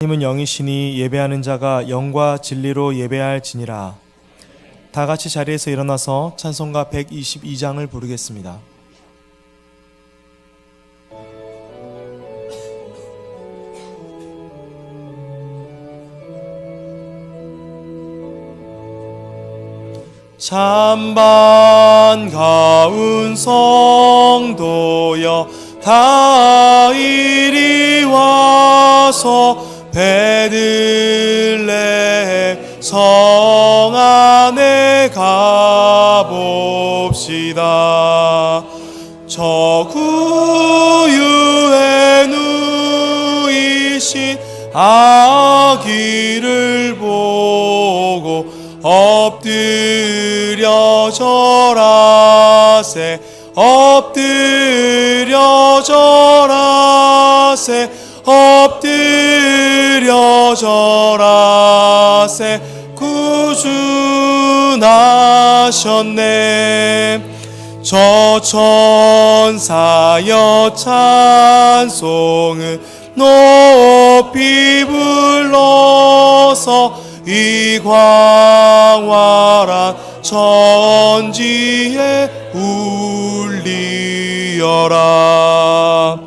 하나님은 영이시니 예배하는 자가 영과 진리로 예배할지니라. 다 같이 자리에서 일어나서 찬송가 122장을 부르겠습니다. 참 반가운 성도여 다 이리 와서 베들레헴 성 안에 가봅시다. 저 구유에 누이신 아기를 보고 엎드려 절하세, 엎드려 절하세, 엎드려 절하세. 구주 나셨네. 저 천사여 찬송을 높이 불러서 이 광활한 천지에 울리어라.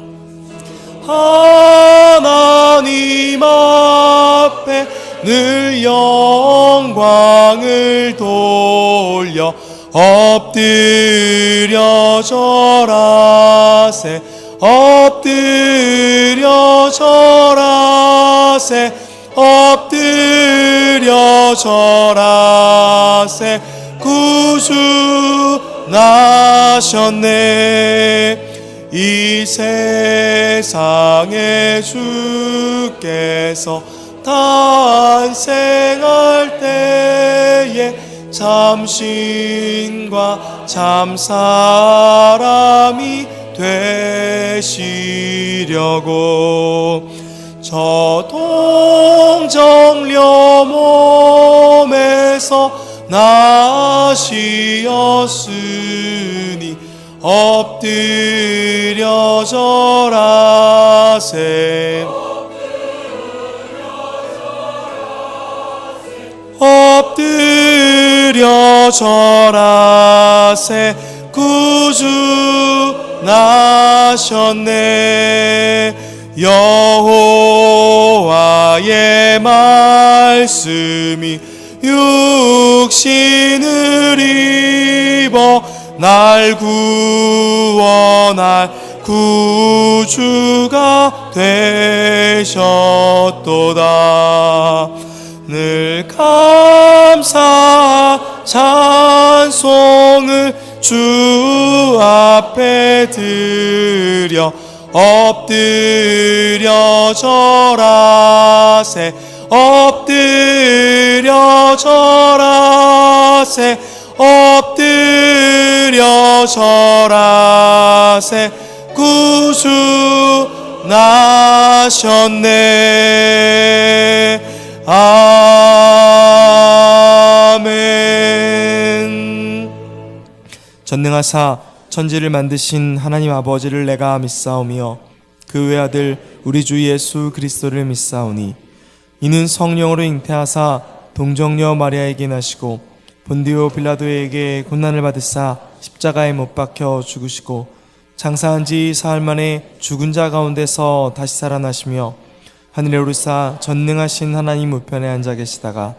하나님 앞에 늘 영광을 돌려 엎드려 절하세, 엎드려 절하세, 엎드려 절하세. 구주 나셨네. 이 세상에 주께서 탄생할 때에 참 신과 참 사람이 되시려고 저 동정녀 몸에서 나시었으니 엎드려 절하세, 엎드려 절하세. 구주 나셨네. 여호와의 말씀이 육신을 입어 날 구원할 구주가 되셨도다. 늘 감사 찬송을 주 앞에 드려 엎드려 절하세, 엎드려 절하세, 엎드려 절하세. 구주 나셨네. 아멘. 전능하사 천지를 만드신 하나님 아버지를 내가 믿사오며 그 외아들 우리 주 예수 그리스도를 믿사오니 이는 성령으로 잉태하사 동정녀 마리아에게 나시고 본디오 빌라도에게 고난을 받으사 십자가에 못 박혀 죽으시고 장사한 지 사흘 만에 죽은 자 가운데서 다시 살아나시며 하늘에 오르사 전능하신 하나님 우편에 앉아 계시다가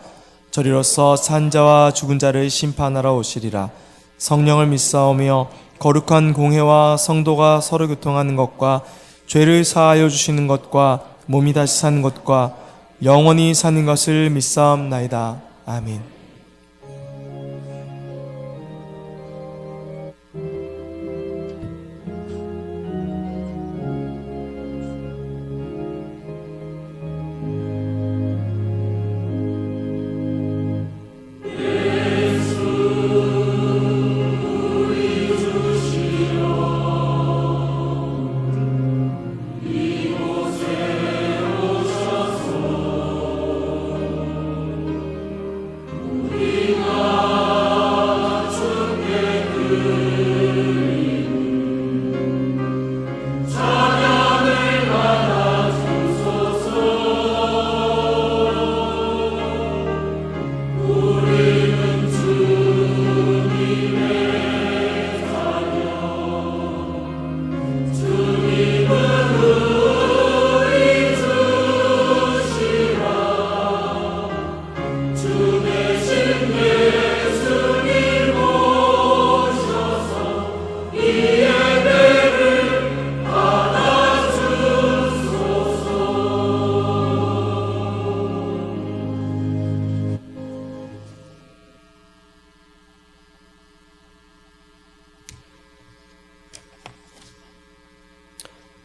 저리로서 산 자와 죽은 자를 심판하러 오시리라. 성령을 믿사오며 거룩한 공회와 성도가 서로 교통하는 것과 죄를 사하여 주시는 것과 몸이 다시 사는 것과 영원히 사는 것을 믿사옵나이다. 아멘.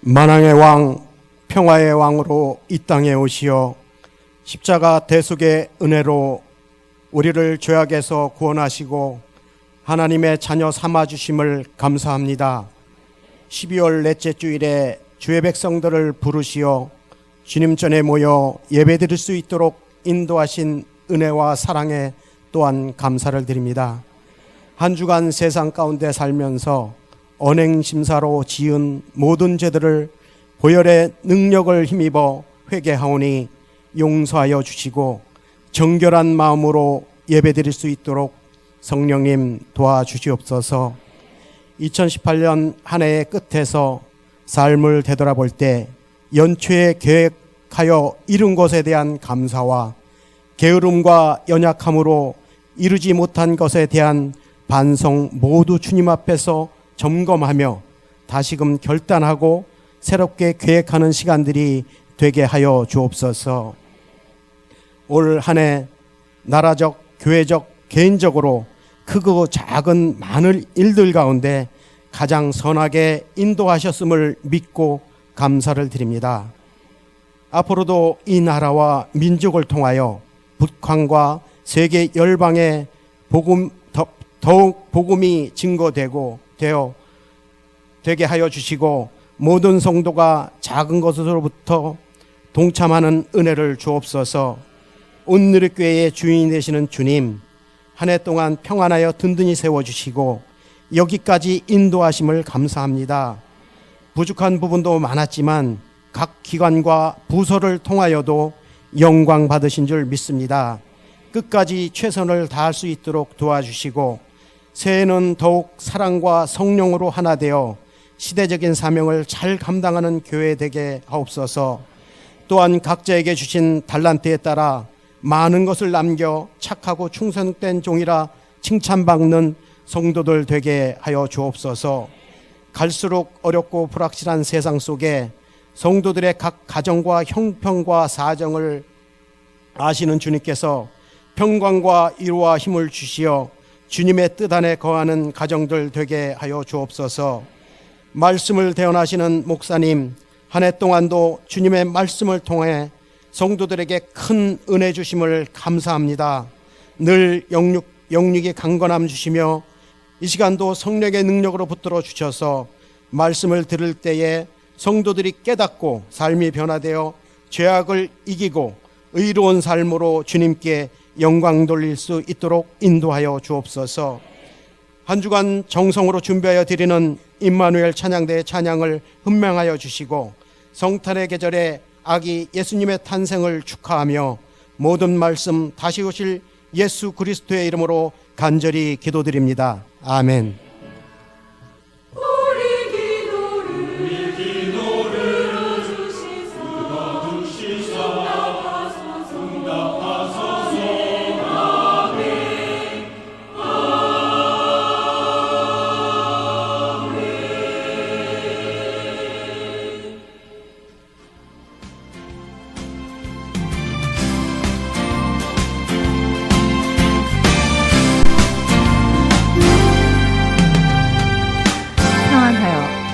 만왕의 왕, 평화의 왕으로 이 땅에 오시어 십자가 대속의 은혜로 우리를 죄악에서 구원하시고 하나님의 자녀 삼아주심을 감사합니다. 12월 넷째 주일에 주의 백성들을 부르시어 주님 전에 모여 예배드릴 수 있도록 인도하신 은혜와 사랑에 또한 감사를 드립니다. 한 주간 세상 가운데 살면서 언행심사로 지은 모든 죄들을 보혈의 능력을 힘입어 회개하오니 용서하여 주시고 정결한 마음으로 예배드릴 수 있도록 성령님 도와주시옵소서. 2018년 한 해의 끝에서 삶을 되돌아볼 때 연초에 계획하여 이룬 것에 대한 감사와 게으름과 연약함으로 이루지 못한 것에 대한 반성 모두 주님 앞에서 점검하며 다시금 결단하고 새롭게 계획하는 시간들이 되게 하여 주옵소서. 올 한 해 나라적, 교회적, 개인적으로 크고 작은 많은 일들 가운데 가장 선하게 인도하셨음을 믿고 감사를 드립니다. 앞으로도 이 나라와 민족을 통하여 북한과 세계 열방에 더욱 복음이 증거되고 되게 하여 주시고 모든 성도가 작은 것으로부터 동참하는 은혜를 주옵소서. 온누리교회의 주인이 되시는 주님, 한 해 동안 평안하여 든든히 세워주시고 여기까지 인도하심을 감사합니다. 부족한 부분도 많았지만 각 기관과 부서를 통하여도 영광 받으신 줄 믿습니다. 끝까지 최선을 다할 수 있도록 도와주시고 새해는 더욱 사랑과 성령으로 하나 되어 시대적인 사명을 잘 감당하는 교회 되게 하옵소서. 또한 각자에게 주신 달란트에 따라 많은 것을 남겨 착하고 충성된 종이라 칭찬받는 성도들 되게 하여 주옵소서. 갈수록 어렵고 불확실한 세상 속에 성도들의 각 가정과 형편과 사정을 아시는 주님께서 평강과 위로와 힘을 주시어 주님의 뜻 안에 거하는 가정들 되게 하여 주옵소서. 말씀을 대언하시는 목사님, 한 해 동안도 주님의 말씀을 통해 성도들에게 큰 은혜 주심을 감사합니다. 늘 영육의 강건함 주시며 이 시간도 성령의 능력으로 붙들어 주셔서 말씀을 들을 때에 성도들이 깨닫고 삶이 변화되어 죄악을 이기고 의로운 삶으로 주님께 영광 돌릴 수 있도록 인도하여 주옵소서. 한 주간 정성으로 준비하여 드리는 임마누엘 찬양대의 찬양을 훈명하여 주시고 성탄의 계절에 아기 예수님의 탄생을 축하하며 모든 말씀 다시 오실 예수 그리스도의 이름으로 간절히 기도드립니다. 아멘.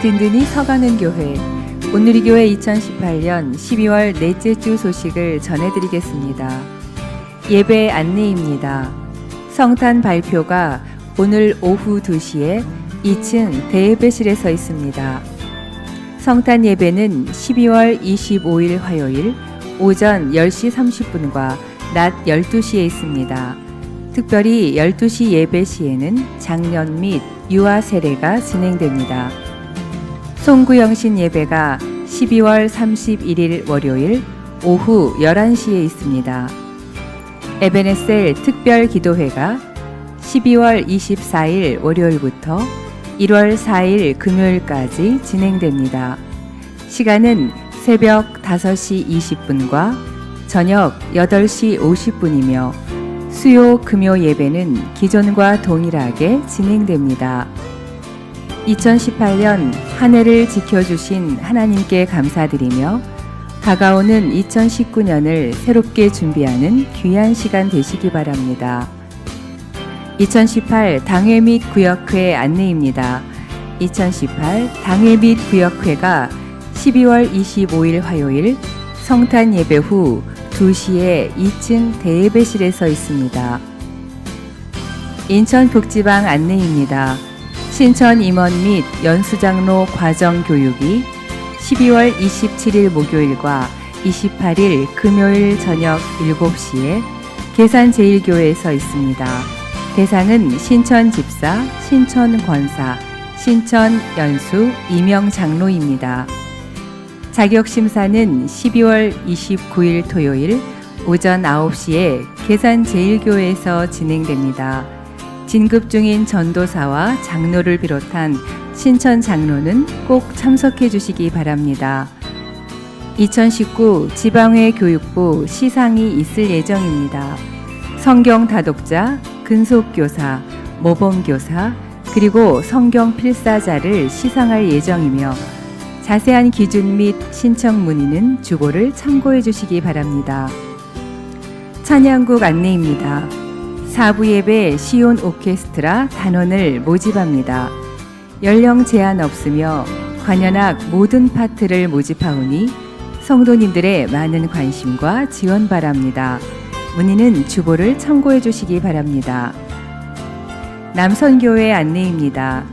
든든히 서가는 교회, 온누리교회 2018년 12월 넷째 주 소식을 전해드리겠습니다. 예배 안내입니다. 성탄 발표가 오늘 오후 2시에 2층 대예배실에서 있습니다. 성탄 예배는 12월 25일 화요일 오전 10시 30분과 낮 12시에 있습니다. 특별히 12시 예배 시에는 장년 및 유아 세례가 진행됩니다. 송구영신 예배가 12월 31일 월요일 오후 11시에 있습니다. 에베네셀 특별 기도회가 12월 24일 월요일부터 1월 4일 금요일까지 진행됩니다. 시간은 새벽 5시 20분과 저녁 8시 50분이며 수요 금요 예배는 기존과 동일하게 진행됩니다. 2018년 한 해를 지켜주신 하나님께 감사드리며 다가오는 2019년을 새롭게 준비하는 귀한 시간 되시기 바랍니다. 2018 당회 및 구역회 안내입니다. 2018 당회 및 구역회가 12월 25일 화요일 성탄 예배 후 2시에 2층 대예배실에서 있습니다. 인천북지방 안내입니다. 신천 임원 및 연수장로 과정 교육이 12월 27일 목요일과 28일 금요일 저녁 7시에 계산제일교회에서 있습니다. 대상은 신천 집사, 신천 권사, 신천 연수 임영 장로입니다. 자격심사는 12월 29일 토요일 오전 9시에 계산제일교회에서 진행됩니다. 진급 중인 전도사와 장로를 비롯한 신천 장로는 꼭 참석해 주시기 바랍니다. 2019 지방회 교육부 시상이 있을 예정입니다. 성경 다독자, 근속교사, 모범교사, 그리고 성경 필사자를 시상할 예정이며 자세한 기준 및 신청 문의는 주보를 참고해 주시기 바랍니다. 찬양곡 안내입니다. 4부 예배 시온 오케스트라 단원을 모집합니다. 연령 제한 없으며 관현악 모든 파트를 모집하오니 성도님들의 많은 관심과 지원 바랍니다. 문의는 주보를 참고해 주시기 바랍니다. 남선교회 안내입니다.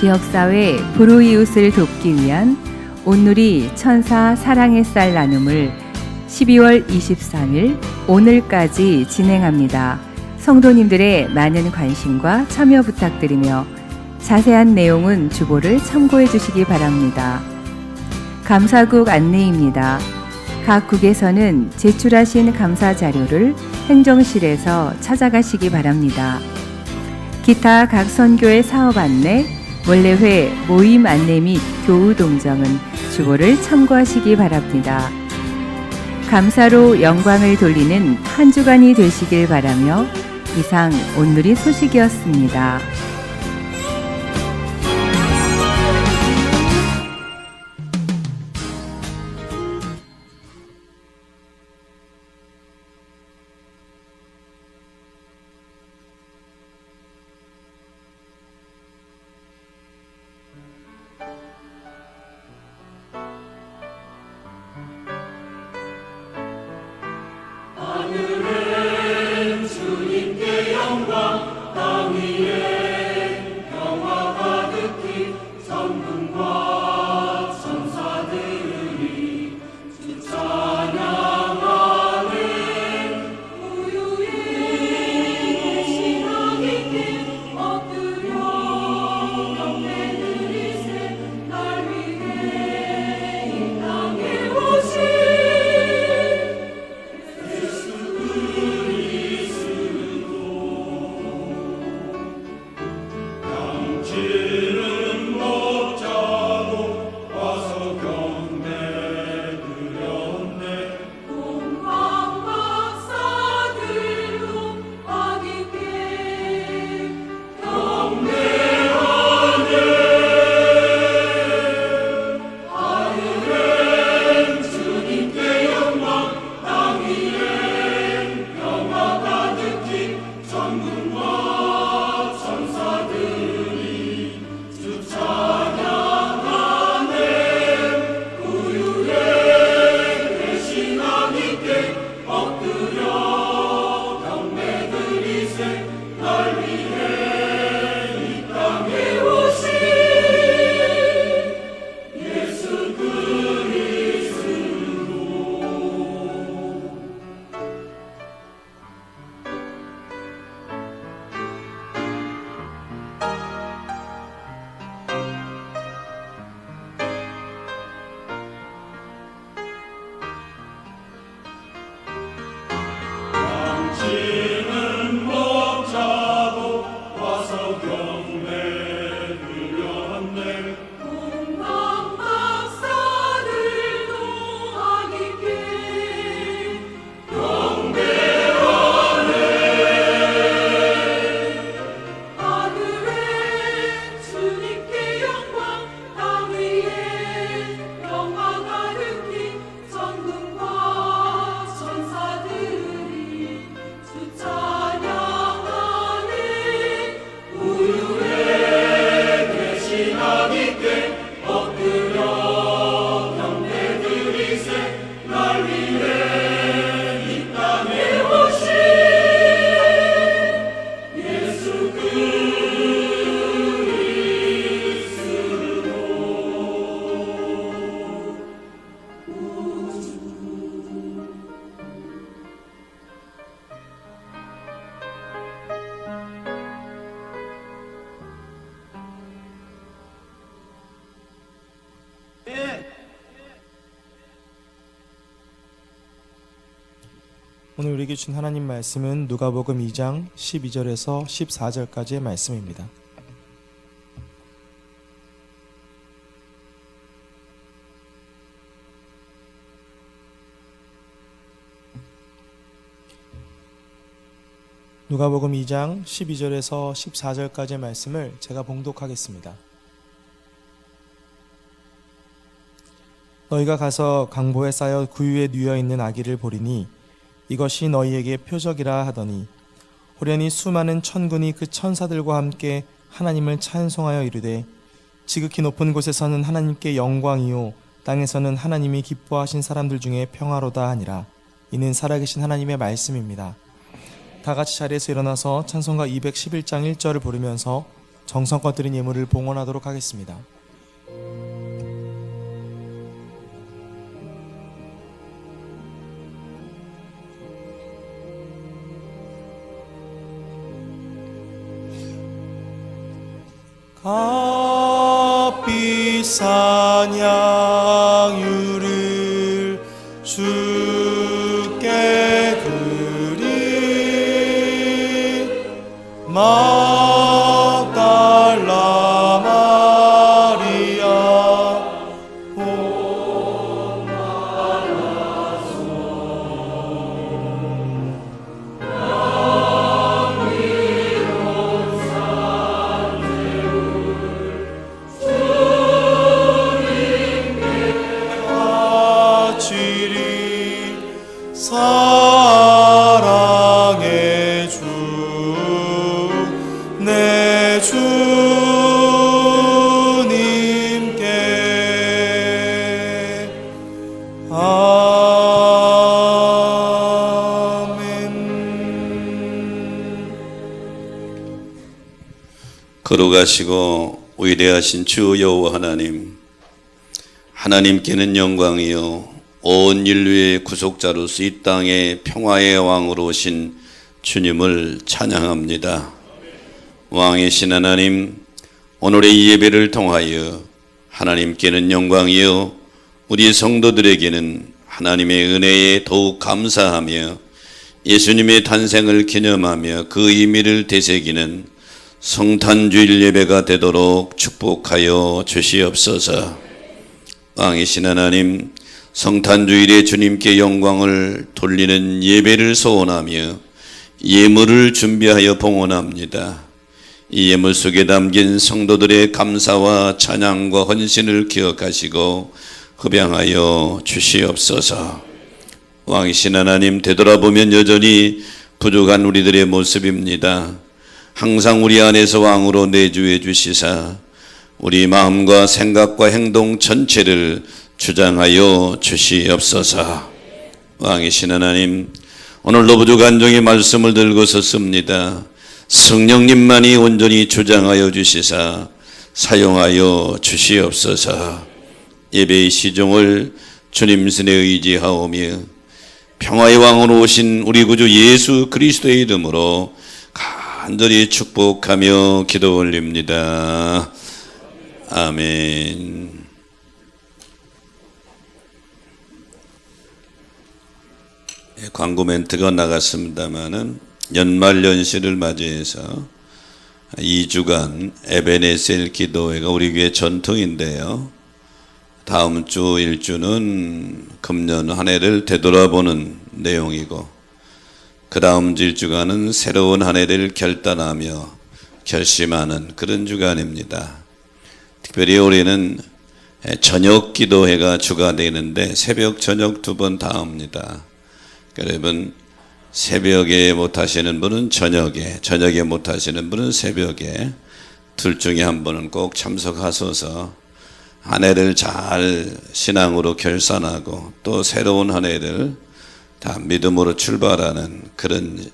지역사회 불우이웃을 돕기 위한 온누리 천사 사랑의 쌀 나눔을 12월 23일 오늘까지 진행합니다. 성도님들의 많은 관심과 참여 부탁드리며 자세한 내용은 주보를 참고해 주시기 바랍니다. 감사국 안내입니다. 각 국에서는 제출하신 감사 자료를 행정실에서 찾아가시기 바랍니다. 기타 각 선교의 사업 안내, 원래회 모임 안내 및 교우 동정은 주보를 참고하시기 바랍니다. 감사로 영광을 돌리는 한 주간이 되시길 바라며 이상 온누리 소식이었습니다. 오늘 우리에게 주신 하나님 말씀은 누가복음 2장 12절에서 14절까지의 말씀입니다. 누가복음 2장 12절에서 14절까지의 말씀을 제가 봉독하겠습니다. 너희가 가서 강보에 쌓여 구유에 뉘어 있는 아기를 보리니 이것이 너희에게 표적이라 하더니 호련히 수많은 천군이 그 천사들과 함께 하나님을 찬송하여 이르되 지극히 높은 곳에서는 하나님께 영광이요 땅에서는 하나님이 기뻐하신 사람들 중에 평화로다 하니라. 이는 살아계신 하나님의 말씀입니다. 다 같이 자리에서 일어나서 찬송가 211장 1절을 부르면서 정성껏 드린 예물을 봉헌하도록 하겠습니다. 값비싼 양유를 주께 드린 막달라 마리아 사랑의 주 내 주님께 아멘. 거룩하시고 위대하신 주 여호와 하나님께는 영광이요 온 인류의 구속자로서 이 땅에 평화의 왕으로 오신 주님을 찬양합니다. 왕이신 하나님, 오늘의 이 예배를 통하여 하나님께는 영광이요 우리 성도들에게는 하나님의 은혜에 더욱 감사하며 예수님의 탄생을 기념하며 그 의미를 되새기는 성탄주일 예배가 되도록 축복하여 주시옵소서. 왕이신 하나님, 성탄주일에 주님께 영광을 돌리는 예배를 소원하며 예물을 준비하여 봉헌합니다. 이 예물 속에 담긴 성도들의 감사와 찬양과 헌신을 기억하시고 흡양하여 주시옵소서. 왕이신 하나님, 되돌아보면 여전히 부족한 우리들의 모습입니다. 항상 우리 안에서 왕으로 내주해 주시사 우리 마음과 생각과 행동 전체를 주장하여 주시옵소서. 왕이신 하나님, 오늘도 부족한 종의 말씀을 들고 섰습니다. 성령님만이 온전히 주장하여 주시사 사용하여 주시옵소서. 예배의 시종을 주님 손에 의지하오며 평화의 왕으로 오신 우리 구주 예수 그리스도의 이름으로 간절히 축복하며 기도 올립니다. 아멘. 광고 멘트가 나갔습니다마는 연말연시를 맞이해서 2주간 에베네셀 기도회가 우리 교회 전통인데요. 다음 주 1주는 금년 한 해를 되돌아보는 내용이고 그 다음 주 1주간은 새로운 한 해를 결단하며 결심하는 그런 주간입니다. 특별히 올해는 저녁 기도회가 주가 되는데 새벽 저녁 2번 다 합니다. 여러분 새벽에 못하시는 분은 저녁에 못하시는 분은 새벽에 둘 중에 한 번은 꼭 참석하셔서 한 해를 잘 신앙으로 결산하고 또 새로운 한 해를 다 믿음으로 출발하는 그런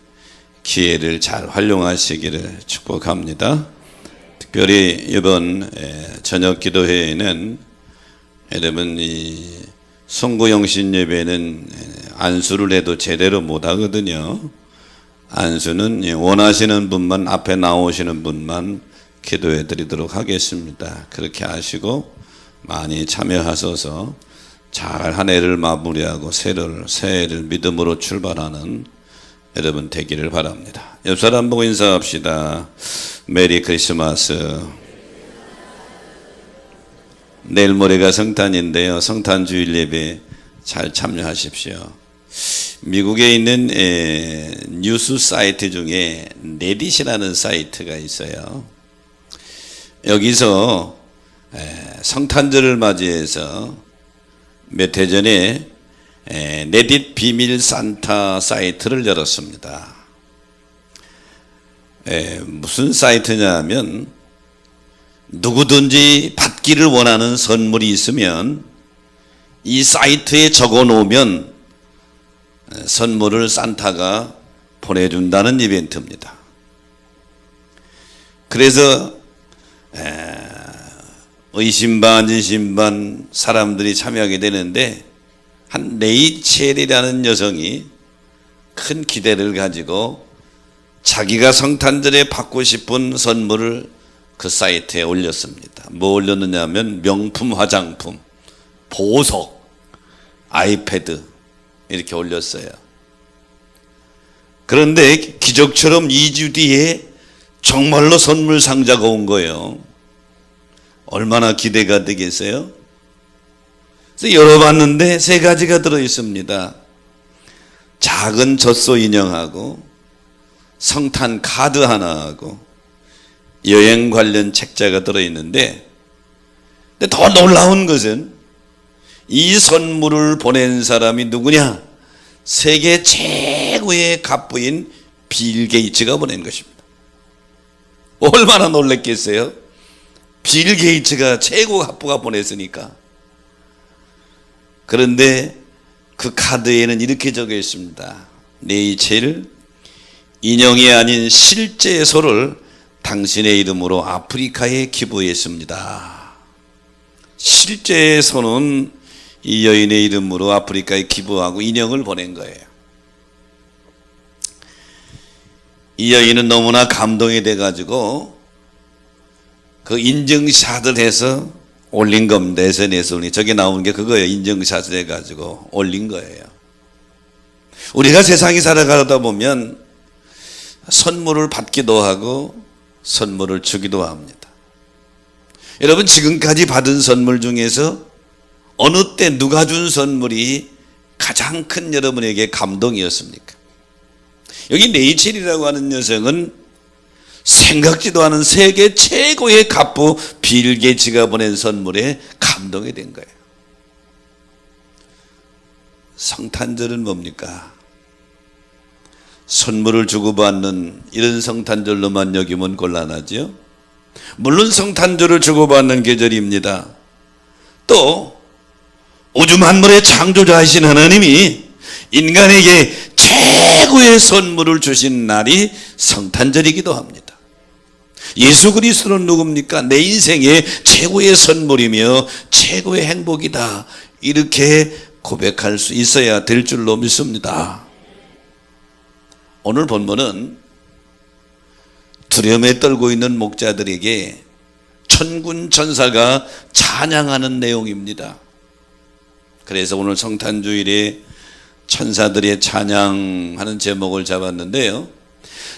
기회를 잘 활용하시기를 축복합니다. 특별히 이번 저녁 기도회에는 여러분 이 송구영신 예배는 안수를 해도 제대로 못하거든요. 안수는 원하시는 분만, 앞에 나오시는 분만 기도해 드리도록 하겠습니다. 그렇게 하시고 많이 참여하셔서 잘 한 해를 마무리하고 새해를 믿음으로 출발하는 여러분 되기를 바랍니다. 옆 사람 보고 인사합시다. 메리 크리스마스. 내일 모레가 성탄인데요. 성탄 주일 예배 잘 참여하십시오. 미국에 있는 뉴스 사이트 중에 레딧이라는 사이트가 있어요. 여기서 성탄절을 맞이해서 몇 해 전에 레딧 비밀 산타 사이트를 열었습니다. 무슨 사이트냐 하면 누구든지 받기를 원하는 선물이 있으면 이 사이트에 적어 놓으면 선물을 산타가 보내준다는 이벤트입니다. 그래서 의심반 진심반 사람들이 참여하게 되는데 한 레이첼이라는 여성이 큰 기대를 가지고 자기가 성탄절에 받고 싶은 선물을 그 사이트에 올렸습니다. 뭐 올렸느냐 하면 명품 화장품, 보석, 아이패드 이렇게 올렸어요. 그런데 기적처럼 2주 뒤에 정말로 선물 상자가 온 거예요. 얼마나 기대가 되겠어요? 그래서 열어봤는데 3가지가 들어있습니다. 작은 젖소 인형하고 성탄 카드 하나하고 여행 관련 책자가 들어있는데, 근데 더 놀라운 것은 이 선물을 보낸 사람이 누구냐? 세계 최고의 갑부인 빌 게이츠가 보낸 것입니다. 얼마나 놀랬겠어요? 빌 게이츠가 최고 갑부가 보냈으니까. 그런데 그 카드에는 이렇게 적혀 있습니다. 레이첼, 인형이 아닌 실제 소를 당신의 이름으로 아프리카에 기부했습니다. 실제 소는 이 여인의 이름으로 아프리카에 기부하고 인형을 보낸 거예요. 이 여인은 너무나 감동이 돼가지고 그 인증샷을 해서 올린 겁니다. SNS에 저게 나오는 게 그거예요. 인증샷을 해가지고 올린 거예요. 우리가 세상에 살아가다 보면 선물을 받기도 하고 선물을 주기도 합니다. 여러분, 지금까지 받은 선물 중에서 어느 때 누가 준 선물이 가장 큰 여러분에게 감동이었습니까? 여기 레이첼이라고 하는 여성은 생각지도 않은 세계 최고의 갑부 빌 게이츠가 보낸 선물에 감동이 된 거예요. 성탄절은 뭡니까? 선물을 주고받는 이런 성탄절로만 여기면 곤란하죠. 물론 성탄절을 주고받는 계절입니다. 또 우주 만물의 창조자이신 하나님이 인간에게 최고의 선물을 주신 날이 성탄절이기도 합니다. 예수 그리스도는 누굽니까? 내 인생의 최고의 선물이며 최고의 행복이다, 이렇게 고백할 수 있어야 될 줄로 믿습니다. 오늘 본문은 두려움에 떨고 있는 목자들에게 천군 천사가 찬양하는 내용입니다. 그래서 오늘 성탄주일에 천사들의 찬양하는 제목을 잡았는데요,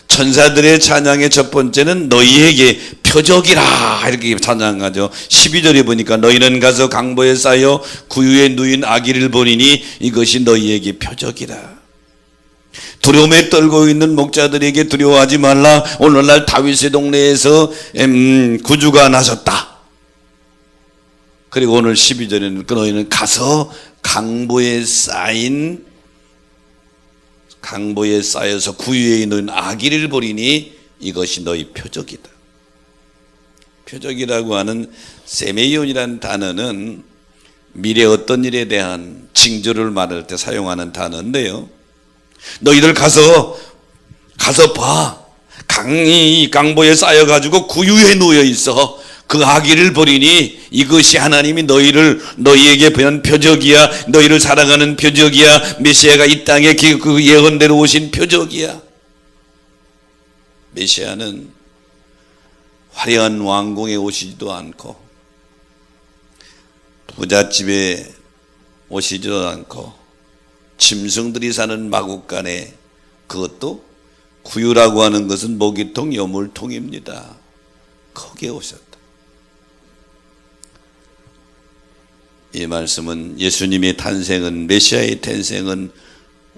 천사들의 찬양의 첫 번째는 너희에게 표적이라, 이렇게 찬양하죠. 12절에 보니까 너희는 가서 강보에 쌓여 구유에 누인 아기를 보리니 이것이 너희에게 표적이라. 두려움에 떨고 있는 목자들에게 두려워하지 말라. 오늘날 다윗의 동네에서 구주가 나셨다. 그리고 오늘 12절에는 너희는 가서 강보에 쌓여서 구유에 있는 아기를 보리니 이것이 너희 표적이다. 표적이라고 하는 세메이온이라는 단어는 미래 어떤 일에 대한 징조를 말할 때 사용하는 단어인데요, 너희들 가서 봐. 강보에 쌓여가지고 구유에 놓여 있어. 그 아기를 보리니 이것이 하나님이 너희에게 보낸 표적이야. 너희를 사랑하는 표적이야. 메시아가 이 땅에 그 예언대로 오신 표적이야. 메시아는 화려한 왕궁에 오시지도 않고 부잣집에 오시지도 않고 짐승들이 사는 마국간에 그것도 구유라고 하는 것은 모기통, 여물통입니다. 거기에 오셨다. 이 말씀은 예수님의 탄생은, 메시아의 탄생은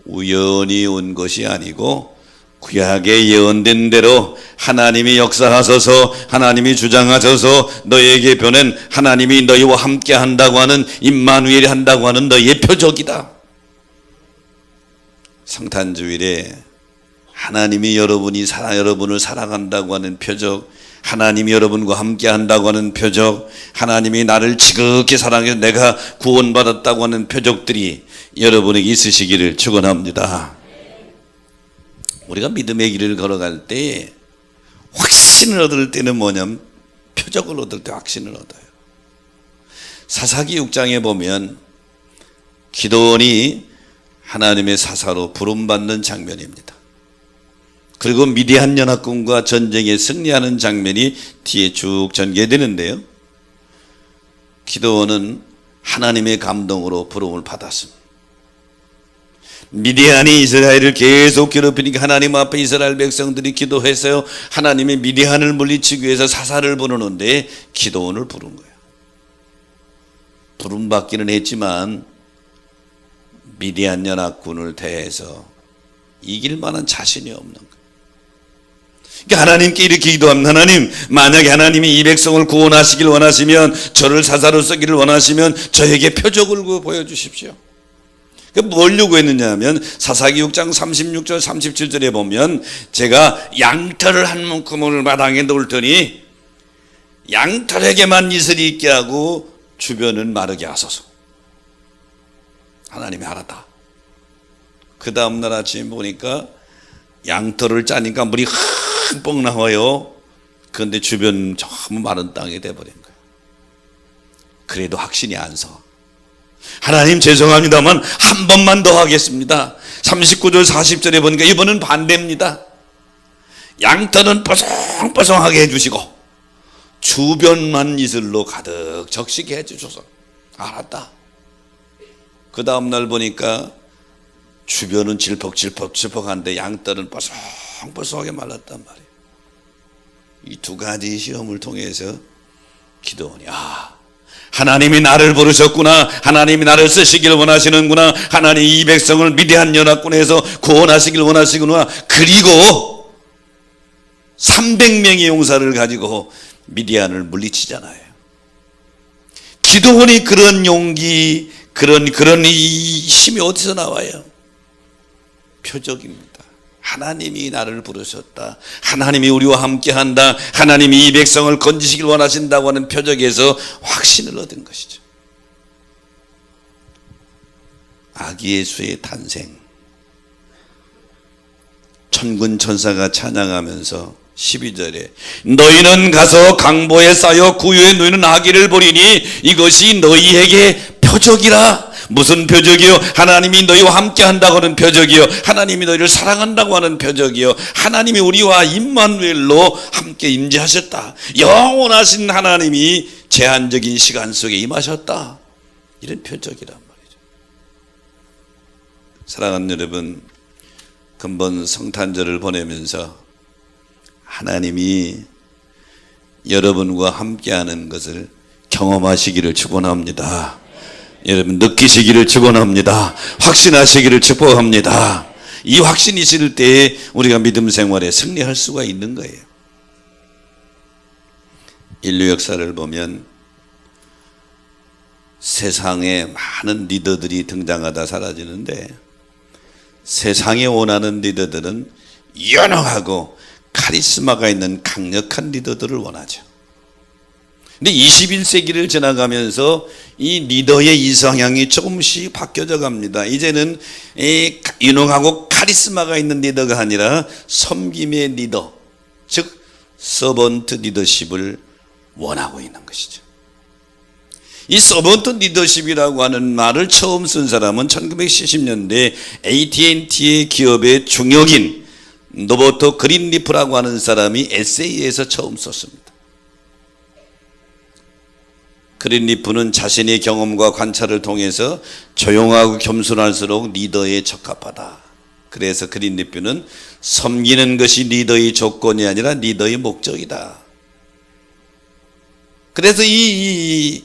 우연히 온 것이 아니고 구약에 예언된 대로 하나님이 역사하셔서, 하나님이 주장하셔서 너희에게 보낸, 하나님이 너희와 함께 한다고 하는, 임마누엘이 한다고 하는 너희의 표적이다. 성탄주일에 하나님이 여러분을 사랑한다고 하는 표적, 하나님이 여러분과 함께 한다고 하는 표적, 하나님이 나를 지극히 사랑해서 내가 구원받았다고 하는 표적들이 여러분에게 있으시기를 축원합니다. 우리가 믿음의 길을 걸어갈 때 확신을 얻을 때는 뭐냐면, 표적을 얻을 때 확신을 얻어요. 사사기 6장에 보면 기드온이 하나님의 사사로 부름받는 장면입니다. 그리고 미디안 연합군과 전쟁에 승리하는 장면이 뒤에 쭉 전개되는데요, 기드온은 하나님의 감동으로 부름을 받았습니다. 미디안이 이스라엘을 계속 괴롭히니까 하나님 앞에 이스라엘 백성들이 기도해서요, 하나님이 미디안을 물리치기 위해서 사사를 부르는데 기드온을 부른 거예요. 부름받기는 했지만 미디안 연합군을 대해서 이길 만한 자신이 없는 거예요. 그러니까 하나님께 이렇게 기도합니다. 하나님, 만약에 하나님이 이 백성을 구원하시길 원하시면, 저를 사사로 쓰기를 원하시면 저에게 표적을 보여주십시오. 뭘 요구했느냐 하면, 사사기 6장 36절 37절에 보면, 제가 양털을 한 묶음을 마당에 놓을 테니 양털에게만 이슬이 있게 하고 주변은 마르게 하소서. 하나님이 알았다. 그 다음날 아침에 보니까 양털을 짜니까 물이 흠뻑 나와요. 그런데 주변 전부 마른 땅이 돼버린 거예요. 그래도 확신이 안 서. 하나님 죄송합니다만 한 번만 더 하겠습니다. 39절 40절에 보니까 이번은 반대입니다. 양털은 뽀송뽀송하게 해주시고 주변만 이슬로 가득 적시게 해주셔서. 알았다. 그 다음날 보니까 주변은 질퍽질퍽한데 양털은 뽀송뽀송하게 말랐단 말이에요. 이 두 가지 시험을 통해서 기드온이, 하나님이 나를 부르셨구나, 하나님이 나를 쓰시길 원하시는구나, 하나님이 이 백성을 미디안 연합군에서 구원하시길 원하시구나. 그리고 300명의 용사를 가지고 미디안을 물리치잖아요. 기드온이 그런 용기, 그런 이 힘이 어디서 나와요? 표적입니다. 하나님이 나를 부르셨다, 하나님이 우리와 함께한다, 하나님이 이 백성을 건지시길 원하신다고 하는 표적에서 확신을 얻은 것이죠. 아기 예수의 탄생, 천군 천사가 찬양하면서 12절에 너희는 가서 강보에 쌓여 구유에 누이는 아기를 보리니 이것이 너희에게 표적이라. 무슨 표적이요? 하나님이 너희와 함께 한다고 하는 표적이요, 하나님이 너희를 사랑한다고 하는 표적이요, 하나님이 우리와 임마누엘로 함께 임재하셨다, 영원하신 하나님이 제한적인 시간 속에 임하셨다, 이런 표적이란 말이죠. 사랑하는 여러분, 근본 성탄절을 보내면서 하나님이 여러분과 함께하는 것을 경험하시기를 축원합니다. 여러분 느끼시기를 축원합니다. 확신하시기를 축복합니다. 이 확신이 있을 때 우리가 믿음 생활에 승리할 수가 있는 거예요. 인류 역사를 보면 세상에 많은 리더들이 등장하다 사라지는데, 세상에 원하는 리더들은 연하고 카리스마가 있는 강력한 리더들을 원하죠. 근데 21세기를 지나가면서 이 리더의 이성향이 조금씩 바뀌어져 갑니다. 이제는 유능하고 카리스마가 있는 리더가 아니라 섬김의 리더, 즉 서번트 리더십을 원하고 있는 것이죠. 이 서번트 리더십이라고 하는 말을 처음 쓴 사람은 1970년대 AT&T의 기업의 중역인 노버트 그린리프라고 하는 사람이 에세이에서 처음 썼습니다. 그린리프는 자신의 경험과 관찰을 통해서 조용하고 겸손할수록 리더에 적합하다, 그래서 그린 리뷰는 섬기는 것이 리더의 조건이 아니라 리더의 목적이다. 그래서 이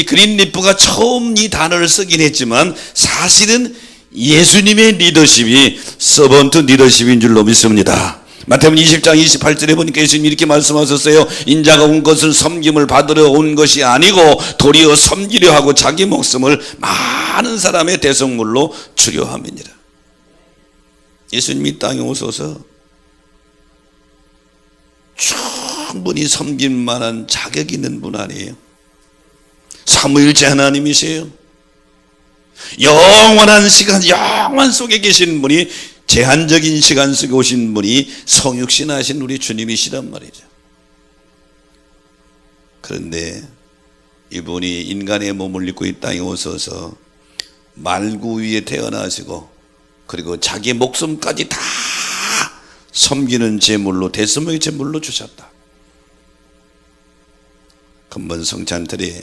그린 리프가 처음 이 단어를 쓰긴 했지만 사실은 예수님의 리더십이 서번트 리더십인 줄로 믿습니다. 마태복음 20장 28절에 보니까 예수님이 이렇게 말씀하셨어요. 인자가 온 것은 섬김을 받으러 온 것이 아니고 도리어 섬기려 하고 자기 목숨을 많은 사람의 대성물로 주려 함이니라. 예수님이 이 땅에 오셔서 충분히 섬길 만한 자격 있는 분 아니에요? 삼위일체 하나님이세요. 영원한 시간, 영원 속에 계신 분이, 제한적인 시간 속에 오신 분이 성육신 하신 우리 주님이시란 말이죠. 그런데 이분이 인간의 몸을 입고 이 땅에 오셔서 말구 위에 태어나시고 그리고 자기 목숨까지 다 섬기는 제물로, 대성의 제물로 주셨다. 근본 성찬들이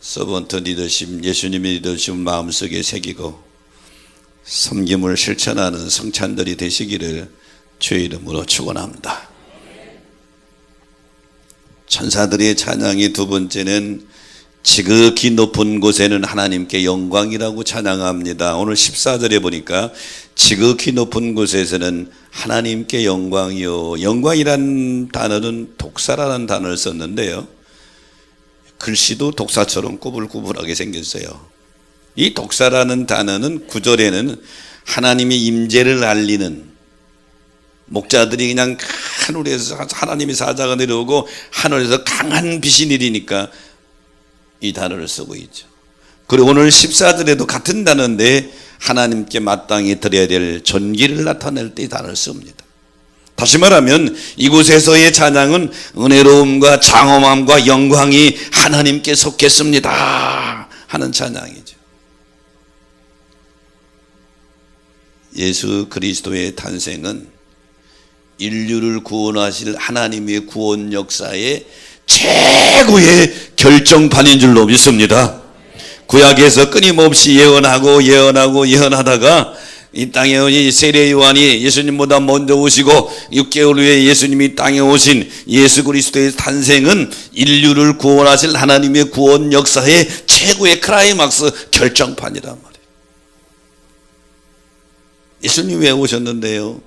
서번트 리더십, 예수님의 리더십을 마음속에 새기고 섬김을 실천하는 성찬들이 되시기를 주의 이름으로 축원합니다. 천사들의 찬양이 두 번째는 지극히 높은 곳에는 하나님께 영광이라고 찬양합니다. 오늘 14절에 보니까 지극히 높은 곳에서는 하나님께 영광이요. 영광이란 단어는 독사라는 단어를 썼는데요, 글씨도 독사처럼 꾸불꾸불하게 생겼어요. 이 독사라는 단어는 9절에는 하나님의 임재를 알리는, 목자들이 그냥 하늘에서 하나님의 사자가 내려오고 하늘에서 강한 빛이 내리니까 이 단어를 쓰고 있죠. 그리고 오늘 14절에도 같은 단어인데 하나님께 마땅히 드려야 될 존귀를 나타낼 때 이 단어를 씁니다. 다시 말하면 이곳에서의 찬양은 은혜로움과 장엄함과 영광이 하나님께 속했습니다 하는 찬양이죠. 예수 그리스도의 탄생은 인류를 구원하실 하나님의 구원 역사의 최고의 결정판인 줄로 믿습니다. 구약에서 끊임없이 예언하다가 이 땅에 세례 요한이 예수님보다 먼저 오시고 6개월 후에 예수님이 땅에 오신 예수 그리스도의 탄생은 인류를 구원하실 하나님의 구원 역사의 최고의 클라이막스 결정판이란 말이에요. 예수님 왜 오셨는데요?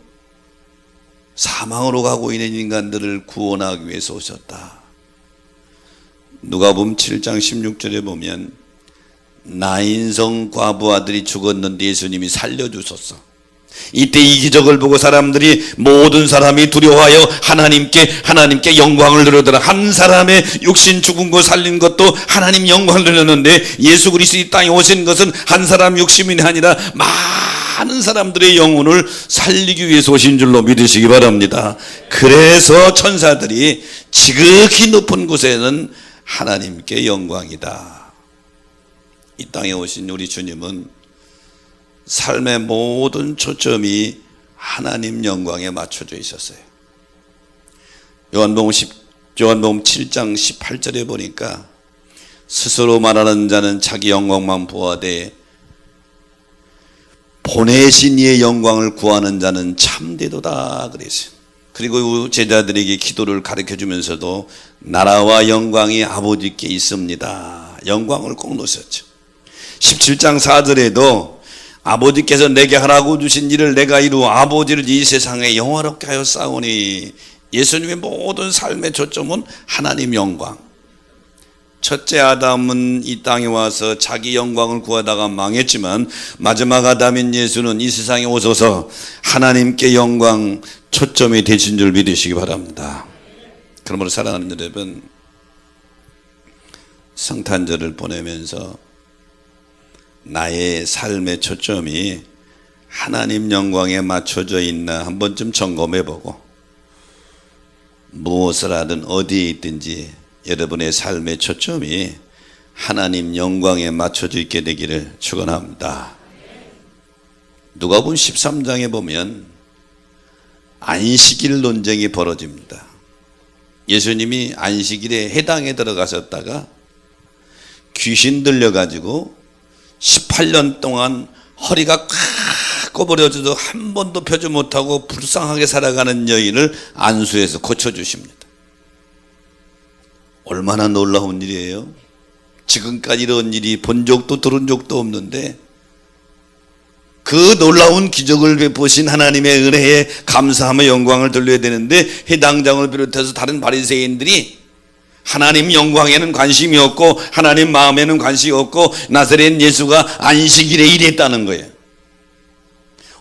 사망으로 가고 있는 인간들을 구원하기 위해서 오셨다. 누가복음 7장 16절에 보면 나인성 과부 아들이 죽었는데 예수님이 살려주셨어. 이때 이 기적을 보고 사람들이, 모든 사람이 두려워하여 하나님께 영광을 드렸더라. 한 사람의 육신 죽은 거 살린 것도 하나님 영광을 드렸는데 예수 그리스도 이 땅에 오신 것은 한 사람 육신이 아니라 많은 사람들의 영혼을 살리기 위해서 오신 줄로 믿으시기 바랍니다. 그래서 천사들이 지극히 높은 곳에는 하나님께 영광이다. 이 땅에 오신 우리 주님은 삶의 모든 초점이 하나님 영광에 맞춰져 있었어요. 요한복음 7장 18절에 보니까 스스로 말하는 자는 자기 영광만 보아되 보내신 이의 영광을 구하는 자는 참되도다 그랬어요. 그리고 제자들에게 기도를 가르쳐주면서도 나라와 영광이 아버지께 있습니다. 영광을 꼭 놓으셨죠. 17장 4절에도 아버지께서 내게 하라고 주신 일을 내가 이루어 아버지를 이 세상에 영화롭게 하여 싸우니, 예수님의 모든 삶의 초점은 하나님 영광. 첫째 아담은 이 땅에 와서 자기 영광을 구하다가 망했지만 마지막 아담인 예수는 이 세상에 오셔서 하나님께 영광 초점이 되신 줄 믿으시기 바랍니다. 그러므로 사랑하는 여러분, 성탄절을 보내면서 나의 삶의 초점이 하나님 영광에 맞춰져 있나 한 번쯤 점검해보고, 무엇을 하든 어디에 있든지 여러분의 삶의 초점이 하나님 영광에 맞춰져 있게 되기를 축원합니다. 누가복음 13장에 보면 안식일 논쟁이 벌어집니다. 예수님이 안식일에 해당에 들어가셨다가 귀신 들려가지고 18년 동안 허리가 꽉 꼬부려져도 한 번도 펴지 못하고 불쌍하게 살아가는 여인을 안수해서 고쳐주십니다. 얼마나 놀라운 일이에요. 지금까지 이런 일이 본 적도 들은 적도 없는데 그 놀라운 기적을 베푸신 하나님의 은혜에 감사하며 영광을 돌려야 되는데 해당장을 비롯해서 다른 바리새인들이 하나님 영광에는 관심이 없고 하나님 마음에는 관심이 없고 나사렛 예수가 안식일에 일했다는 거예요.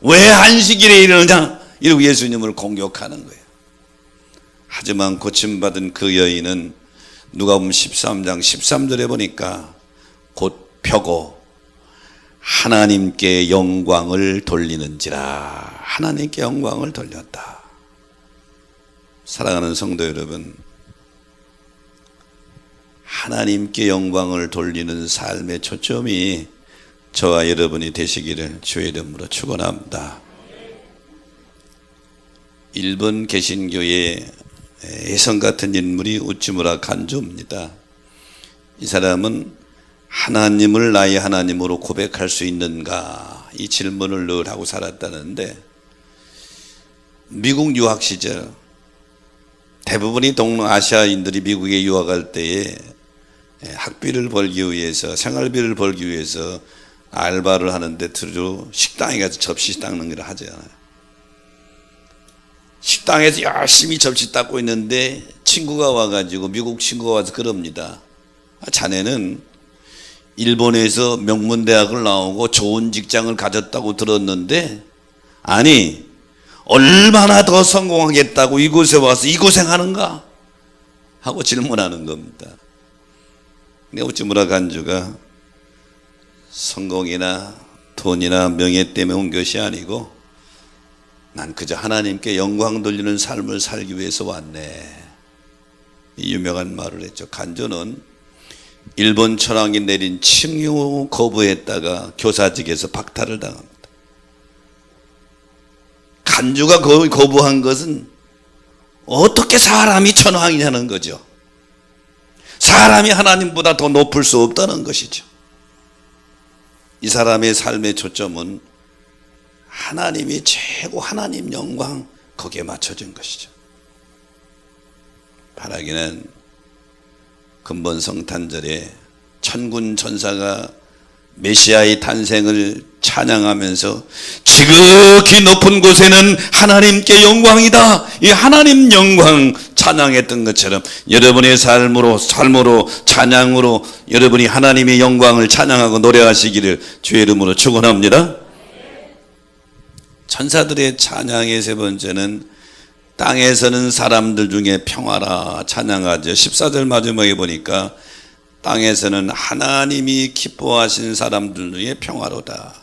왜 안식일에 일하느냐 이러고 예수님을 공격하는 거예요. 하지만 고침받은 그 여인은 누가복음 13장 13절에 보니까 곧 펴고 하나님께 영광을 돌리는지라. 하나님께 영광을 돌렸다. 사랑하는 성도 여러분, 하나님께 영광을 돌리는 삶의 초점이 저와 여러분이 되시기를 주의 이름으로 축원합니다. 일본 개신교의 혜성 같은 인물이 우찌무라 간조입니다. 이 사람은 하나님을 나의 하나님으로 고백할 수 있는가 이 질문을 늘 하고 살았다는데 미국 유학 시절 대부분이 동아시아인들이 미국에 유학할 때에 학비를 벌기 위해서 생활비를 벌기 위해서 알바를 하는데 주로 식당에 가서 접시 닦는 걸 하잖아요. 식당에서 열심히 접시 닦고 있는데 친구가 와가지고 미국 친구가 와서 그럽니다. 자네는 일본에서 명문대학을 나오고 좋은 직장을 가졌다고 들었는데 아니 얼마나 더 성공하겠다고 이곳에 와서 이 고생하는가 하고 질문하는 겁니다. 근데 우찌무라 간주가 성공이나 돈이나 명예 때문에 온 것이 아니고 난 그저 하나님께 영광 돌리는 삶을 살기 위해서 왔네. 이 유명한 말을 했죠. 간조는 일본 천황이 내린 칭유 거부했다가 교사직에서 박탈을 당합니다. 간주가 거부한 것은 어떻게 사람이 천황이냐는 거죠. 사람이 하나님보다 더 높을 수 없다는 것이죠. 이 사람의 삶의 초점은 하나님이 최고, 하나님 영광 거기에 맞춰진 것이죠. 바라기는 근본 성탄절에 천군 천사가 메시아의 탄생을 찬양하면서 지극히 높은 곳에는 하나님께 영광이다, 이 하나님 영광 찬양했던 것처럼 여러분의 삶으로 찬양으로 여러분이 하나님의 영광을 찬양하고 노래하시기를 주의 이름으로 축원합니다. 천사들의 찬양의 세 번째는 땅에서는 사람들 중에 평화라 찬양하죠. 14절 마지막에 보니까 땅에서는 하나님이 기뻐하신 사람들 중에 평화로다.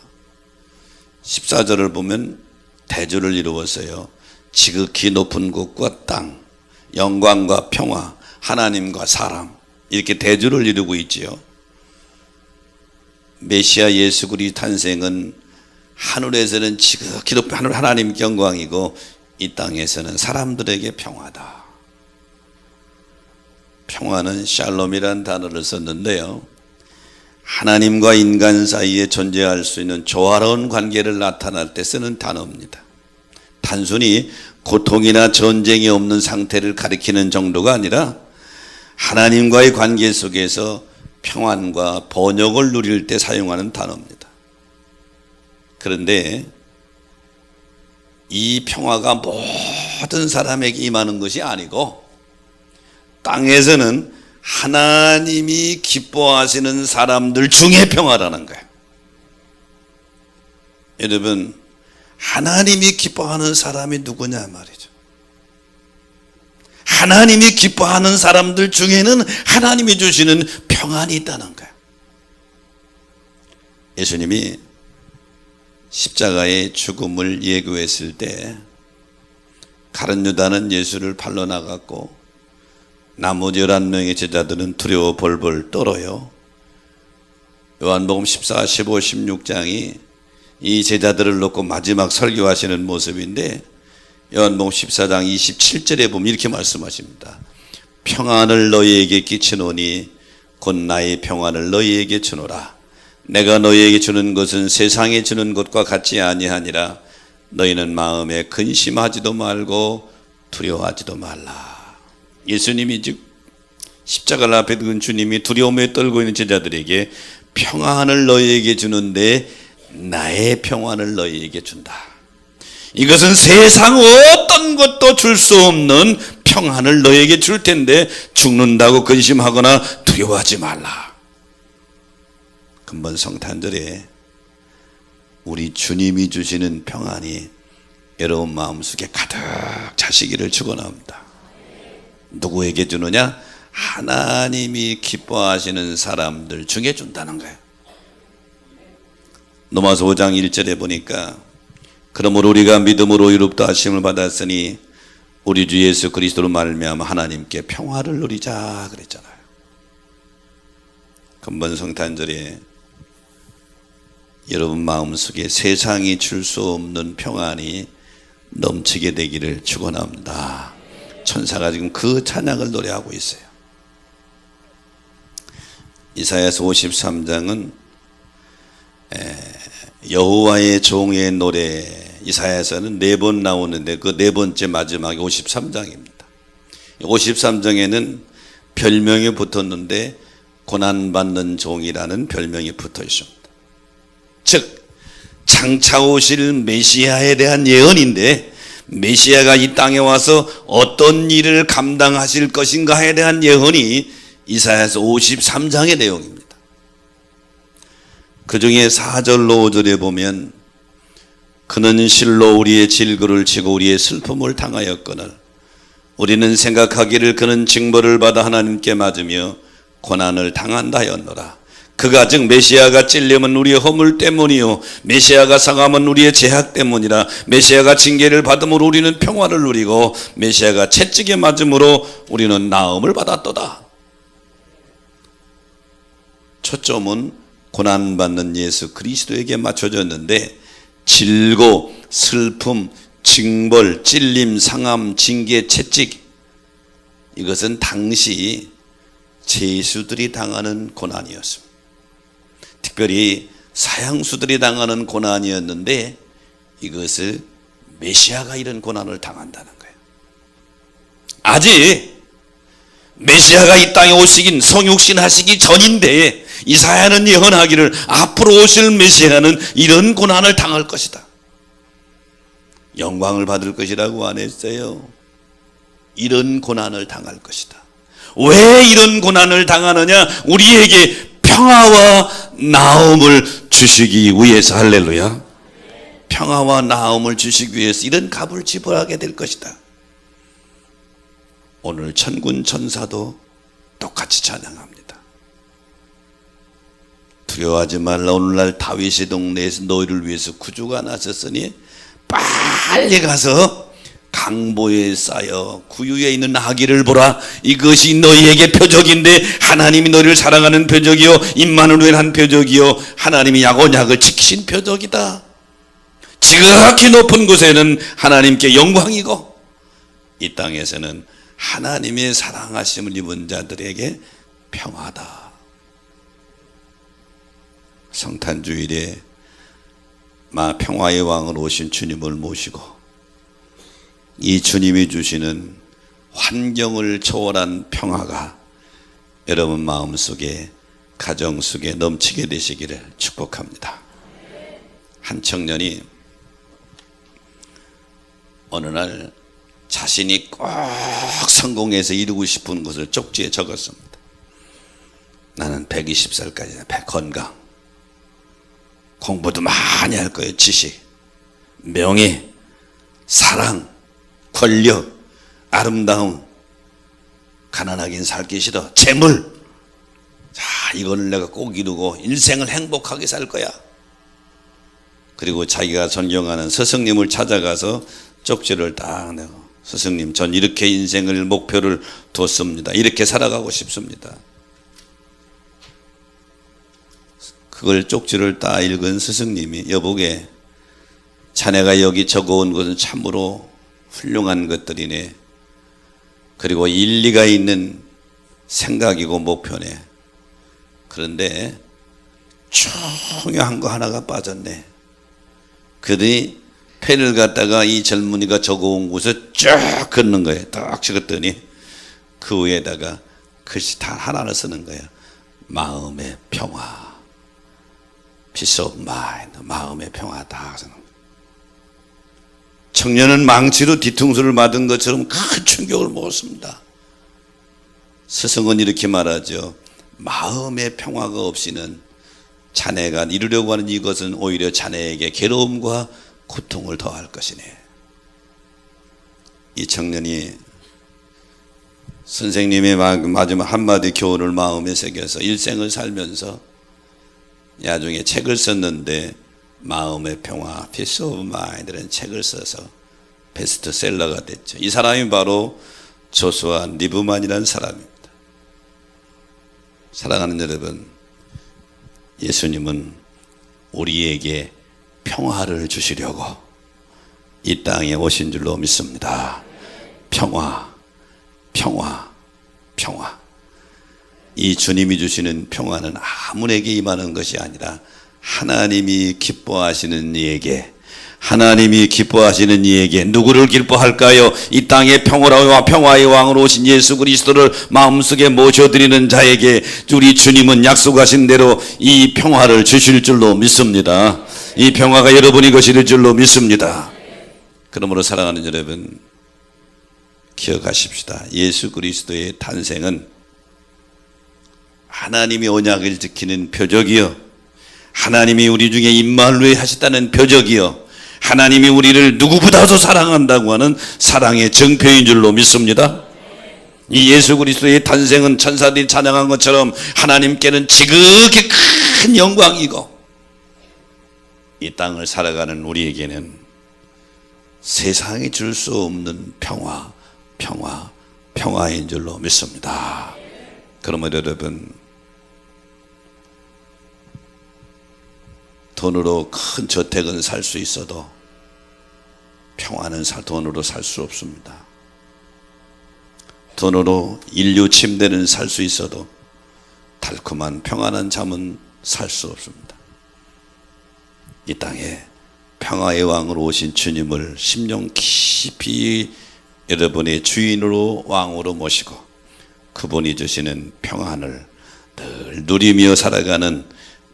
14절을 보면 대조를 이루었어요. 지극히 높은 곳과 땅, 영광과 평화, 하나님과 사람, 이렇게 대조를 이루고 있지요. 메시아 예수 그리스도의 탄생은 하늘에서는 지극히 높은 하나님께 영광이고 이 땅에서는 사람들에게 평화다. 평화는 샬롬이라는 단어를 썼는데요, 하나님과 인간 사이에 존재할 수 있는 조화로운 관계를 나타낼 때 쓰는 단어입니다. 단순히 고통이나 전쟁이 없는 상태를 가리키는 정도가 아니라 하나님과의 관계 속에서 평안과 번영을 누릴 때 사용하는 단어입니다. 그런데 이 평화가 모든 사람에게 임하는 것이 아니고 땅에서는 하나님이 기뻐하시는 사람들 중에 평화라는 거예요. 여러분, 하나님이 기뻐하는 사람이 누구냐 말이죠. 하나님이 기뻐하는 사람들 중에는 하나님이 주시는 평안이 있다는 거예요. 예수님이 십자가의 죽음을 예고했을 때 가룟 유다는 예수를 팔러 나갔고 나머지 11명의 제자들은 두려워 벌벌 떨어요. 요한복음 14, 15, 16장이 이 제자들을 놓고 마지막 설교하시는 모습인데 요한복음 14장 27절에 보면 이렇게 말씀하십니다. 평안을 너희에게 끼치노니 곧 나의 평안을 너희에게 주노라. 내가 너희에게 주는 것은 세상에 주는 것과 같지 아니하니라. 너희는 마음에 근심하지도 말고 두려워하지도 말라. 예수님이 즉 십자가를 앞에 둔 주님이 두려움에 떨고 있는 제자들에게 평안을 너희에게 주는데 나의 평안을 너희에게 준다. 이것은 세상 어떤 것도 줄 수 없는 평안을 너희에게 줄 텐데 죽는다고 근심하거나 두려워하지 말라. 근본 성탄절에 우리 주님이 주시는 평안이 여러분 마음속에 가득 차시기를 축원합니다. 누구에게 주느냐? 하나님이 기뻐하시는 사람들 중에 준다는 거예요. 로마서 5장 1절에 보니까 그러므로 우리가 믿음으로 의롭다 하심을 받았으니 우리 주 예수 그리스도로 말미암아 하나님께 평화를 누리자 그랬잖아요. 근본 성탄절에 여러분 마음속에 세상이 줄 수 없는 평안이 넘치게 되기를 축원합니다. 천사가 지금 그 찬양을 노래하고 있어요. 이사야서 53장은 여호와의 종의 노래, 이사야서는 4번 나오는데 그 4번째 마지막이 53장입니다. 53장에는 별명이 붙었는데 고난받는 종이라는 별명이 붙어 있습니다. 즉 장차 오실 메시아에 대한 예언인데 메시아가 이 땅에 와서 어떤 일을 감당하실 것인가에 대한 예언이 이사야서 53장의 내용입니다. 그 중에 4절로 5절에 보면 그는 실로 우리의 질그를 치고 우리의 슬픔을 당하였거늘 우리는 생각하기를 그는 징벌을 받아 하나님께 맞으며 고난을 당한다 하였노라. 그가 즉 메시아가 찔림은 우리의 허물 때문이요 메시아가 상함은 우리의 죄악 때문이라. 메시아가 징계를 받음으로 우리는 평화를 누리고 메시아가 채찍에 맞음으로 우리는 나음을 받았도다. 초점은 고난받는 예수 그리스도에게 맞춰졌는데 질고 슬픔, 징벌, 찔림, 상함, 징계, 채찍, 이것은 당시 죄수들이 당하는 고난이었습니다. 특별히 사형수들이 당하는 고난이었는데 이것을 메시아가 이런 고난을 당한다는 거예요. 아직 메시아가 이 땅에 오시긴 성육신 하시기 전인데 이사야는 예언하기를 앞으로 오실 메시아는 이런 고난을 당할 것이다. 영광을 받을 것이라고 안 했어요. 이런 고난을 당할 것이다. 왜 이런 고난을 당하느냐? 우리에게 평화와 나음을 주시기 위해서. 할렐루야. 평화와 나음을 주시기 위해서 이런 값을 지불하게 될 것이다. 오늘 천군 천사도 똑같이 찬양합니다. 두려워하지 말라. 오늘날 다윗의 동네에서 너희를 위해서 구주가 나섰으니 빨리 가서 강보에 쌓여 구유에 있는 아기를 보라. 이것이 너희에게 표적인데 하나님이 너희를 사랑하는 표적이요 임마누엘 한 표적이요 하나님이 야고약을 지키신 표적이다. 지극히 높은 곳에는 하나님께 영광이고 이 땅에서는 하나님의 사랑하심을 입은 자들에게 평화다. 성탄주일에 평화의 왕으로 오신 주님을 모시고 이 주님이 주시는 환경을 초월한 평화가 여러분 마음속에 가정 속에 넘치게 되시기를 축복합니다. 한 청년이 어느 날 자신이 꼭 성공해서 이루고 싶은 것을 쪽지에 적었습니다. 나는 120살까지 건강, 공부도 많이 할 거예요. 지식, 명예, 사랑, 권력, 아름다움, 가난하긴 살기 싫어, 재물. 자, 이거를 내가 꼭 이루고 인생을 행복하게 살 거야. 그리고 자기가 존경하는 스승님을 찾아가서 쪽지를 딱 내고, 스승님, 전 이렇게 인생을 목표를 뒀습니다. 이렇게 살아가고 싶습니다. 그걸 쪽지를 딱 읽은 스승님이, 여보게, 자네가 여기 적어온 것은 참으로 훌륭한 것들이네. 그리고 일리가 있는 생각이고 목표네. 그런데 중요한 거 하나가 빠졌네. 그러더니 펜을 갖다가 이 젊은이가 적어온 곳에 쫙 긋는 거예요. 딱 찍었더니 그 위에다가 글씨 다 하나를 쓰는 거예요. 마음의 평화. Peace of mind. 마음의 평화다. 청년은 망치로 뒤통수를 맞은 것처럼 큰 충격을 먹었습니다. 스승은 이렇게 말하죠. 마음의 평화가 없이는 자네가 이루려고 하는 이것은 오히려 자네에게 괴로움과 고통을 더할 것이네. 이 청년이 선생님의 마지막 한마디 교훈을 마음에 새겨서 일생을 살면서 나중에 책을 썼는데 마음의 평화, Peace of Mind라는 책을 써서 베스트셀러가 됐죠. 이 사람이 바로 조수아 리브만이라는 사람입니다. 사랑하는 여러분, 예수님은 우리에게 평화를 주시려고 이 땅에 오신 줄로 믿습니다. 평화, 평화, 평화. 이 주님이 주시는 평화는 아무에게 임하는 것이 아니라 하나님이 기뻐하시는 이에게, 하나님이 기뻐하시는 이에게. 누구를 기뻐할까요? 이 땅에 평화와 평화의 왕으로 오신 예수 그리스도를 마음속에 모셔드리는 자에게 우리 주님은 약속하신 대로 이 평화를 주실 줄로 믿습니다. 이 평화가 여러분이 것일 줄로 믿습니다. 그러므로 사랑하는 여러분, 기억하십시다. 예수 그리스도의 탄생은 하나님이 언약을 지키는 표적이요, 하나님이 우리 중에 임마누엘 하셨다는 표적이요, 하나님이 우리를 누구보다도 사랑한다고 하는 사랑의 증표인 줄로 믿습니다. 이 예수 그리스도의 탄생은 천사들이 찬양한 것처럼 하나님께는 지극히 큰 영광이고, 이 땅을 살아가는 우리에게는 세상이 줄 수 없는 평화, 평화, 평화인 줄로 믿습니다. 그러면 여러분, 돈으로 큰 저택은 살 수 있어도 평화는 돈으로 살 수 없습니다. 돈으로 인류 침대는 살 수 있어도 달콤한 평안한 잠은 살 수 없습니다. 이 땅에 평화의 왕으로 오신 주님을 심령 깊이 여러분의 주인으로 왕으로 모시고 그분이 주시는 평안을 늘 누리며 살아가는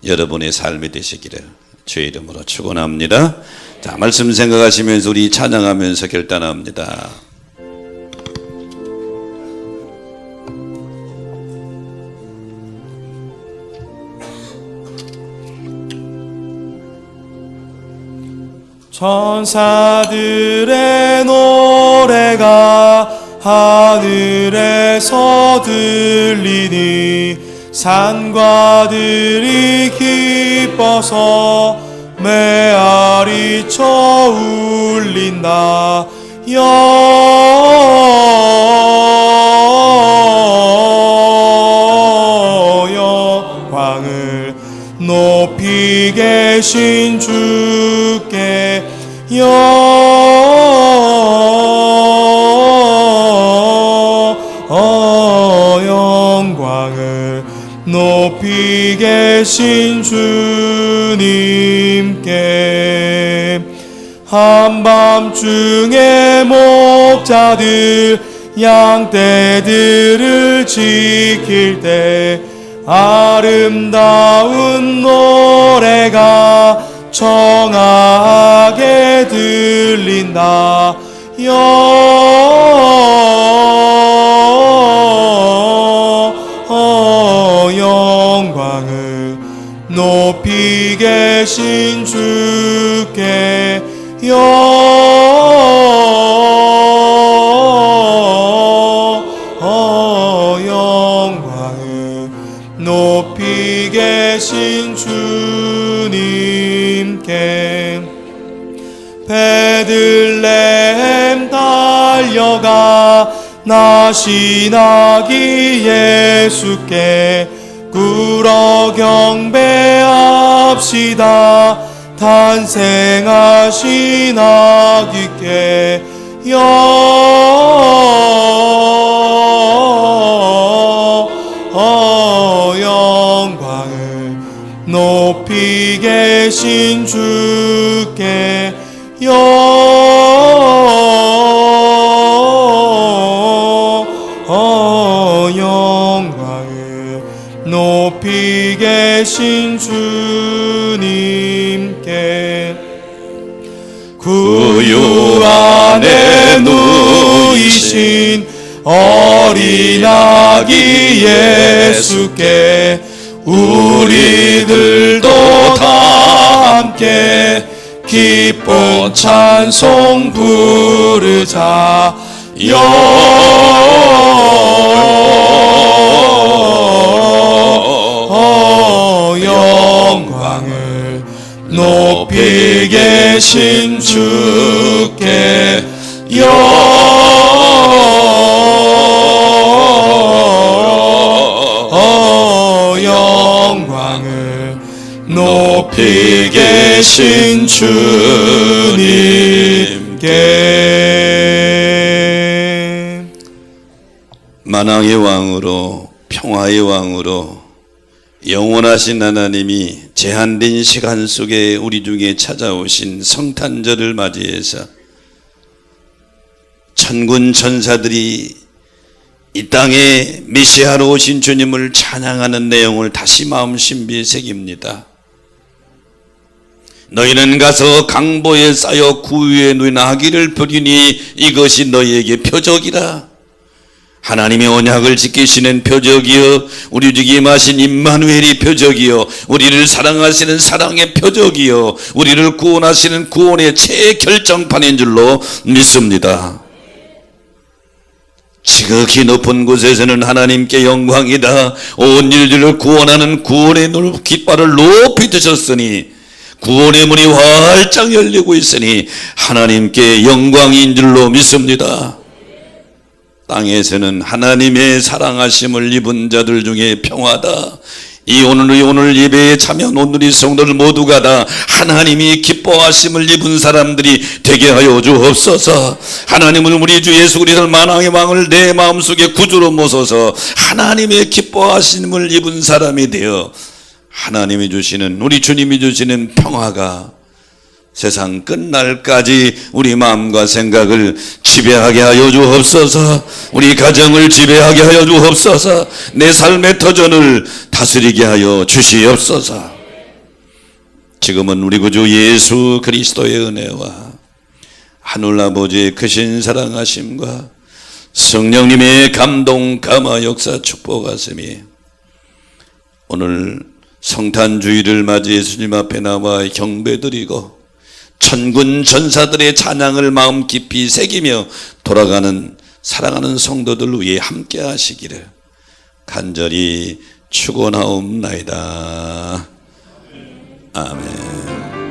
여러분의 삶이 되시기를 주의 이름으로 축원합니다. 자, 말씀 생각하시면서 우리 찬양하면서 결단합니다. 천사들의 노래가 하늘에서 들리니 산과 들이 기뻐서 메아리쳐 울린다. 영광을 높이 계신 주께 영광을 높이 계신 주님께. 한밤중에 목자들 양떼들을 지킬 때 아름다운 노래가 청하게 들린다. 영광을 높이 계신 주께 영광을 높이 계신 주님께. 베들레헴 달려가 나시나기 예수께 꿇어 경배합시다. 탄생하신 아기께 영광을 높이 안에 누이신 어린 아기 예수께 우리들도 다 함께 기쁜 찬송 부르자. 영광을 높이 계신 주께 영광을 높이 계신 주님께. 만왕의 왕으로 평화의 왕으로 영원하신 하나님이 제한된 시간 속에 우리 중에 찾아오신 성탄절을 맞이해서 천군 천사들이 이 땅에 메시아로 오신 주님을 찬양하는 내용을 다시 마음 신비에 새깁니다. 너희는 가서 강보에 쌓여 구유에 누인 아기를 버리니 이것이 너희에게 표적이라. 하나님의 언약을 지키시는 표적이요, 우리 중에 임하신 임마누엘이 표적이요, 우리를 사랑하시는 사랑의 표적이요, 우리를 구원하시는 구원의 최결정판인 줄로 믿습니다. 지극히 높은 곳에서는 하나님께 영광이다. 온 인류를 구원하는 구원의 깃발을 높이 드셨으니 구원의 문이 활짝 열리고 있으니 하나님께 영광인 줄로 믿습니다. 땅에서는 하나님의 사랑하심을 입은 자들 중에 평화다. 오늘 예배에 참여한 오늘의 성도들 모두가 다 하나님이 기뻐하심을 입은 사람들이 되게 하여 주옵소서. 하나님은 우리 주 예수 그리스도 만왕의 왕을 내 마음속에 구주로 모셔서 하나님의 기뻐하심을 입은 사람이 되어 하나님이 주시는, 우리 주님이 주시는 평화가 세상 끝날까지 우리 마음과 생각을 지배하게 하여 주옵소서. 우리 가정을 지배하게 하여 주옵소서. 내 삶의 터전을 다스리게 하여 주시옵소서. 지금은 우리 구주 예수 그리스도의 은혜와 하늘 아버지의 크신 사랑하심과 성령님의 감동 감화 역사 축복하심이 오늘 성탄주의를 맞이해 주님 앞에 나와 경배드리고 천군 천사들의 찬양을 마음 깊이 새기며 돌아가는 사랑하는 성도들 위해 함께 하시기를 간절히 축원하옵나이다. 아멘.